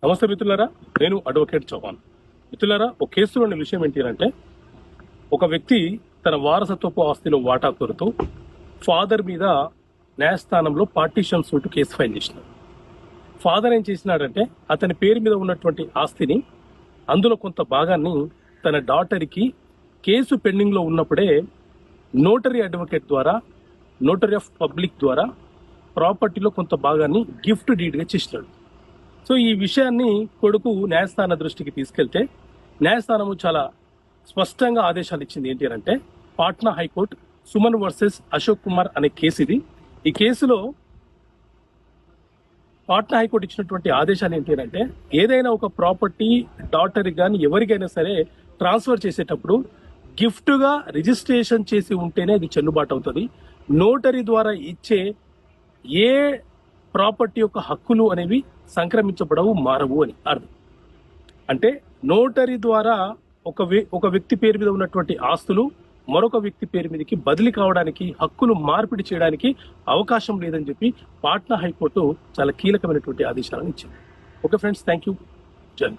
నమస్తే మిత్రులారా, నేను అడ్వకేట్ చౌహాన్. మిత్రులారా, ఒక కేసులోని విషయం ఏంటి అంటే, ఒక వ్యక్తి తన వారసత్వపు ఆస్తిలో వాటా కోరుతూ ఫాదర్ మీద న్యాయస్థానంలో పార్టీషన్ సూట్ కేసు ఫైల్ చేసినాడు. ఫాదర్ ఏం చేసినాడంటే, అతని పేరు మీద ఉన్నటువంటి ఆస్తిని, అందులో కొంత భాగాన్ని తన డాటర్కి కేసు పెండింగ్లో ఉన్నప్పుడే నోటరీ అడ్వకేట్ ద్వారా, నోటరీ ఆఫ్ పబ్లిక్ ద్వారా ప్రాపర్టీలో కొంత భాగాన్ని గిఫ్ట్ డీడ్గా చేసినాడు. సో ఈ విషయాన్ని కొడుకు న్యాయస్థాన దృష్టికి తీసుకెళ్తే న్యాయస్థానము చాలా స్పష్టంగా ఆదేశాలు ఇచ్చింది. ఏంటి అంటే, పాట్నా హైకోర్టు సుమన్ వర్సెస్ అశోక్ కుమార్ అనే కేసు ఇది. ఈ కేసులో పాట్నా హైకోర్టు ఇచ్చినటువంటి ఆదేశాలు ఏంటి అంటే, ఏదైనా ఒక ప్రాపర్టీ డాటర్కి కానీ ఎవరికైనా సరే ట్రాన్స్ఫర్ చేసేటప్పుడు గిఫ్ట్గా రిజిస్ట్రేషన్ చేసి ఉంటేనే అది చెల్లుబాటు అవుతుంది. నోటరీ ద్వారా ఇచ్చే ఏ ప్రాపర్టీ యొక్క హక్కులు అనేవి సంక్రమించబడవు, మారవు అని అర్థం. అంటే నోటరీ ద్వారా ఒక వ్యక్తి పేరు మీద ఉన్నటువంటి ఆస్తులు మరొక వ్యక్తి పేరు మీదకి బదిలీ కావడానికి, హక్కులు మార్పిడి చేయడానికి అవకాశం లేదని చెప్పి పాట్నా హైకోర్టు చాలా కీలకమైనటువంటి ఆదేశాలను ఇచ్చింది. Okay friends, thank you. జై.